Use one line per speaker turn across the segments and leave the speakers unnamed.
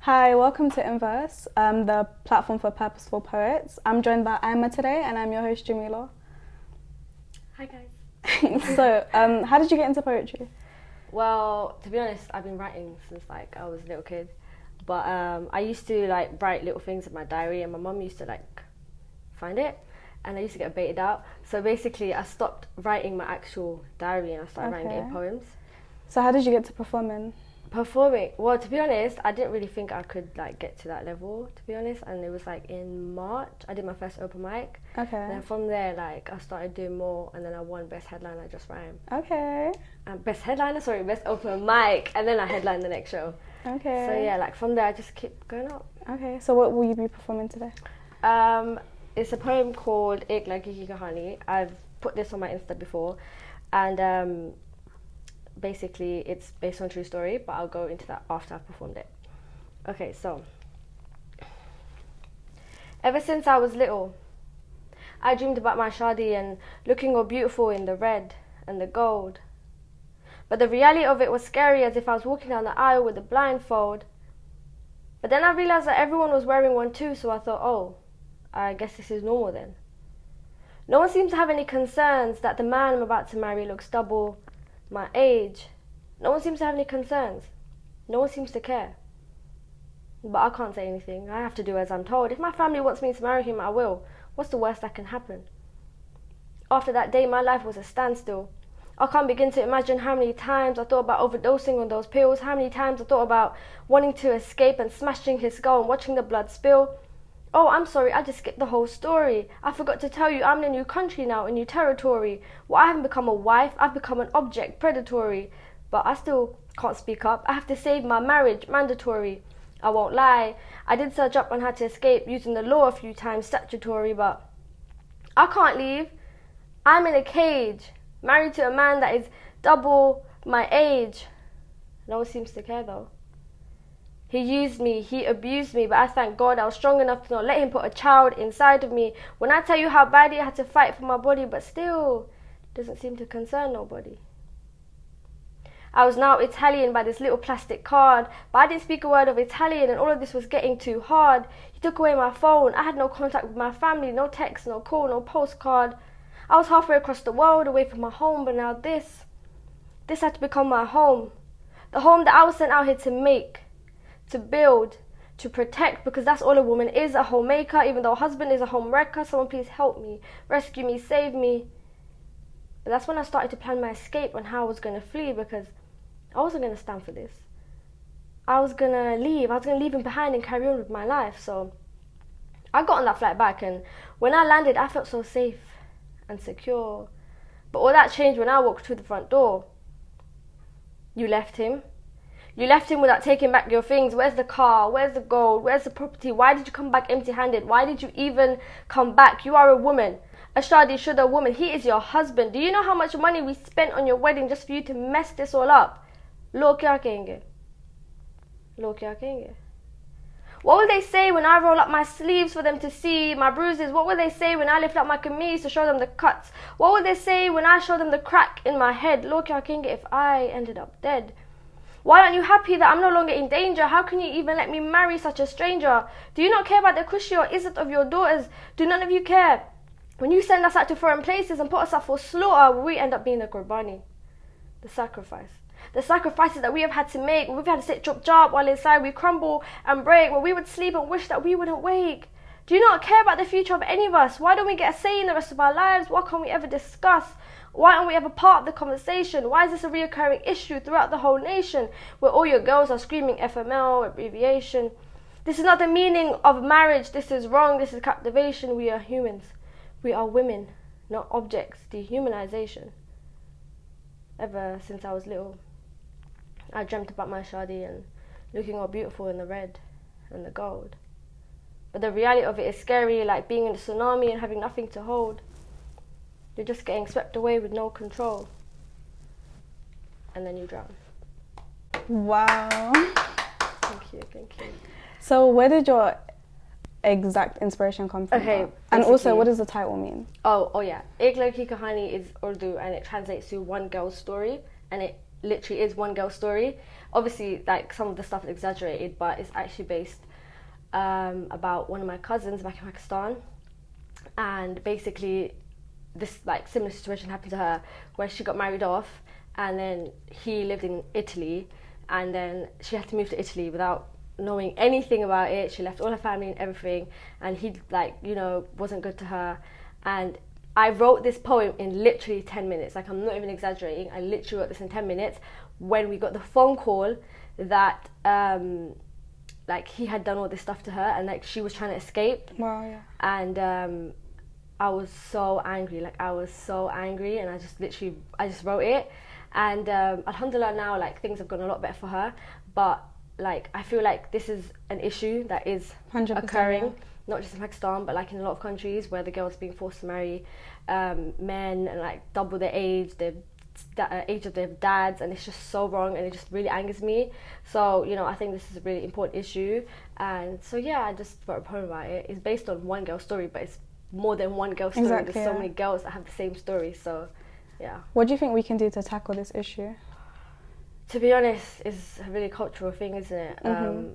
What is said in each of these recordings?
Hi, welcome to InVerse, the platform for purposeful poets. I'm joined by Aiyma today, and I'm your host, Jamila.
Hi guys.
So, how did you get into poetry?
Well, to be honest, I've been writing since I was a little kid, but I used to write little things in my diary, and my mum used to find it, and I used to get baited out. So basically, I stopped writing my actual diary and I started writing little poems.
So, how did you get to performing?
Performing, well, to be honest, I didn't really think I could get to that level, to be honest, and it was in March I did my first open mic.
Okay.
And then from there I started doing more, and then I won best headliner just rhyme.
Okay.
Best open mic, and then I headlined the next show.
Okay.
So yeah, from there I just keep going up.
Okay, so what will you be performing today?
It's a poem called Ladki, Kahani. I've put this on my Insta before, and basically it's based on true story, but I'll go into that after I've performed it. Okay, so ever since I was little, I dreamed about my shadi and looking all beautiful in the red and the gold. But the reality of it was scary, as if I was walking down the aisle with a blindfold. But then I realized that everyone was wearing one too, so I thought, oh, I guess this is normal then. No one seems to have any concerns that the man I'm about to marry looks double my age. No one seems to have any concerns. No one seems to care. But I can't say anything. I have to do as I'm told. If my family wants me to marry him, I will. What's the worst that can happen? After that day, my life was a standstill. I can't begin to imagine how many times I thought about overdosing on those pills, how many times I thought about wanting to escape and smashing his skull and watching the blood spill. Oh, I'm sorry, I just skipped the whole story. I forgot to tell you I'm in a new country now, a new territory. Well, I haven't become a wife, I've become an object, predatory. But I still can't speak up. I have to save my marriage, mandatory. I won't lie, I did search up on how to escape using the law a few times, statutory, but I can't leave. I'm in a cage, married to a man that is double my age. No one seems to care though. He used me, he abused me, but I thank God I was strong enough to not let him put a child inside of me. When I tell you how badly I had to fight for my body, but still, doesn't seem to concern nobody. I was now Italian by this little plastic card, but I didn't speak a word of Italian, and all of this was getting too hard. He took away my phone. I had no contact with my family, no text, no call, no postcard. I was halfway across the world, away from my home, but now this had to become my home. The home that I was sent out here to make, to build, to protect, because that's all a woman is, a homemaker, even though a husband is a home wrecker. Someone please help me, rescue me, save me. But that's when I started to plan my escape and how I was going to flee, because I wasn't going to stand for this. I was going to leave him behind and carry on with my life. So I got on that flight back, and when I landed, I felt so safe and secure. But all that changed when I walked through the front door. You left him. You left him without taking back your things. Where's the car? Where's the gold? Where's the property? Why did you come back empty-handed? Why did you even come back? You are a woman. A shadi should a woman. He is your husband. Do you know how much money we spent on your wedding just for you to mess this all up? Lo kya kahenge? Lo kya kahenge? What will they say when I roll up my sleeves for them to see my bruises? What will they say when I lift up my kameez to show them the cuts? What will they say when I show them the crack in my head? Lo kya kahenge if I ended up dead? Why aren't you happy that I'm no longer in danger? How can you even let me marry such a stranger? Do you not care about the kushi or izzat of your daughters? Do none of you care? When you send us out to foreign places and put us up for slaughter, we end up being the qurbani, the sacrifice. The sacrifices that we have had to make, when we've had to sit chop job while inside we crumble and break, when we would sleep and wish that we wouldn't wake. Do you not care about the future of any of us? Why don't we get a say in the rest of our lives? What can't we ever discuss? Why aren't we ever part of the conversation? Why is this a reoccurring issue throughout the whole nation, where all your girls are screaming FML, abbreviation? This is not the meaning of marriage. This is wrong. This is captivation. We are humans. We are women, not objects. Dehumanization. Ever since I was little, I dreamt about my shadi and looking all beautiful in the red and the gold. But the reality of it is scary, like being in a tsunami and having nothing to hold. You're just getting swept away with no control. And then you drown.
Wow.
Thank you.
So where did your exact inspiration come from?
Okay.
And also, what does the title mean?
Oh yeah. Ek Ladki Kahani is Urdu, and it translates to one girl's story, and it literally is one girl's story. Obviously, like some of the stuff is exaggerated, but it's actually based about one of my cousins back in Pakistan, and basically this like similar situation happened to her where she got married off, and then he lived in Italy, and then she had to move to Italy without knowing anything about it. She left all her family and everything, and he like, you know, wasn't good to her. And I wrote this poem in literally 10 minutes. Like, I'm not even exaggerating. I literally wrote this in 10 minutes when we got the phone call that like he had done all this stuff to her, and like she was trying to escape.
Wow, yeah.
And I was so angry. Like, I was so angry, and I just wrote it. And alhamdulillah, now like things have gone a lot better for her. But like, I feel like this is an issue that is
100%,
occurring,
yeah.
not just in Pakistan, but like in a lot of countries where the girls being forced to marry men and like double their age, the age of their dads, and it's just so wrong, and it just really angers me. So, you know, I think this is a really important issue. And so yeah, I just wrote a poem about it. It's based on one girl's story, but it's more than one girl's story.
Exactly,
There's so
yeah.
many girls that have the same story. So yeah.
What do you think we can do to tackle this issue?
To be honest, it's a really cultural thing, isn't it?
Mm-hmm.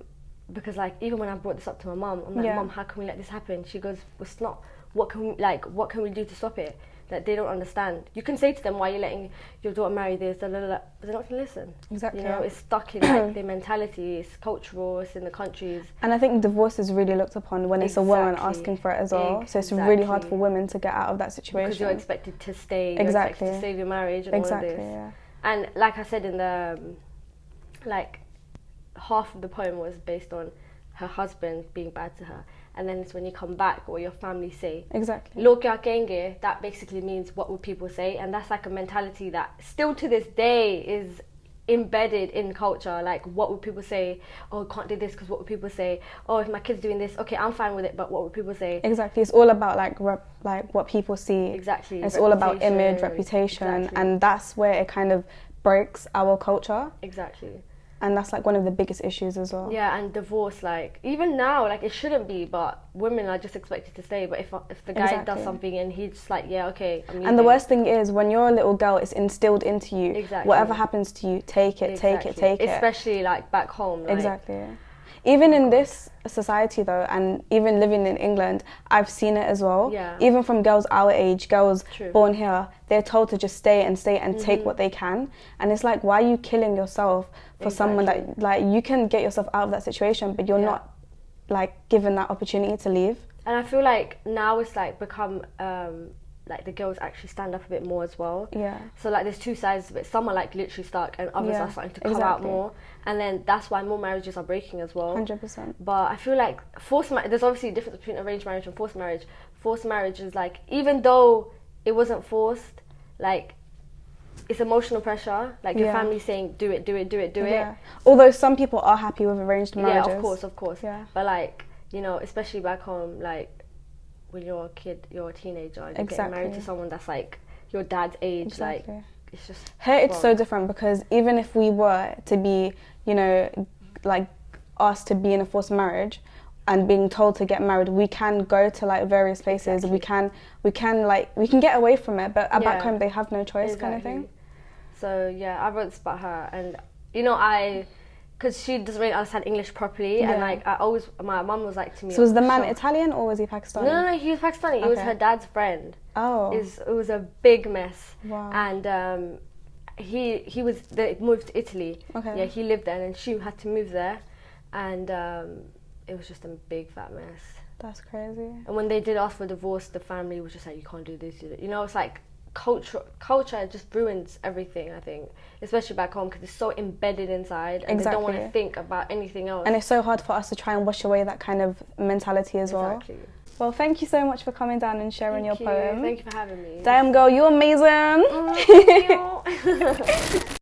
Because like, even when I brought this up to my mum, I'm like,
Yeah.
Mum, how can we let this happen? She goes, it's not. What can we do to stop it? That they don't understand. You can say to them, why are you letting your daughter marry this, blah, blah, blah, but they're not going to listen.
Exactly.
You know, it's stuck in like their mentality. It's cultural. It's in the countries.
And I think divorce is really looked upon when it's a woman
Exactly.
asking for it as well. So it's
Exactly.
really hard for women to get out of that situation.
Because you're expected to stay. You're
Exactly.
expected to save your marriage and
Exactly,
all of this.
yeah.
And like I said in the, like, half of the poem was based on her husband being bad to her. And then it's when you come back, what your family say.
Exactly.
Log kya kahenge, that basically means what will people say. And that's like a mentality that still to this day is embedded in culture. Like, what would people say? Oh, I can't do this because what would people say? Oh, if my kid's doing this, okay, I'm fine with it, but what would people say?
Exactly. It's all about like what people see.
Exactly.
It's all about image, reputation,
Exactly.
and that's where it kind of breaks our culture.
Exactly.
And that's like one of the biggest issues as well.
Yeah, and divorce, like, even now, like, it shouldn't be, but women are just expected to stay. But if the guy
Exactly.
does something and he's just like, yeah, okay, I'm
And the worst thing is, when you're a little girl, it's instilled into you.
Exactly.
Whatever happens to you, take it, take it, take it.
Especially, like, back home. Like,
Exactly. Yeah. Even in this society though, and even living in England, I've seen it as well.
Yeah.
Even from girls our age, girls
True.
born here, they're told to just stay and take what they can. And it's like, why are you killing yourself for someone that, like, you can get yourself out of that situation, but you're not, like, given that opportunity to leave.
And I feel like now it's, like, become, like, the girls actually stand up a bit more as well.
Yeah.
So, like, there's two sides of it. Some are, like, literally stuck, and others are starting to come out
exactly.
more. And then that's why more marriages are breaking as well.
100%.
But I feel like there's obviously a difference between arranged marriage and forced marriage. Forced marriage is like, even though it wasn't forced, like, it's emotional pressure. Like, your family saying, do it, do it, do it, do it.
Although some people are happy with arranged marriages.
Yeah, of course.
Yeah.
But, like, you know, especially back home, like, when you're a kid, you're a teenager, and you're getting married to someone that's, like, your dad's age.
Exactly.
Like, it's just
Here it's
wrong.
so different, because even if we were to be, you know, like, asked to be in a forced marriage and being told to get married, we can go to, like, various places.
Exactly.
We can get away from it, but back home they have no choice, kind of thing.
So yeah, I wrote this about her, and you know, because she doesn't really understand English properly, and like, my mum was like to me.
So was the man Italian or was he Pakistani?
No, he was Pakistani. He was her dad's friend.
Oh.
It was a big mess.
Wow.
And they moved to Italy.
Okay.
Yeah, he lived there, and she had to move there, and it was just a big fat mess.
That's crazy.
And when they did ask for divorce, the family was just like, you can't do this. You know, it's like culture just ruins everything, I think, especially back home, because it's so embedded inside, and they don't want to think about anything else.
And it's so hard for us to try and wash away that kind of mentality as well. Well, thank you so much for coming down and sharing your poem.
Thank you for having me.
Damn girl, you're amazing.
Thank you.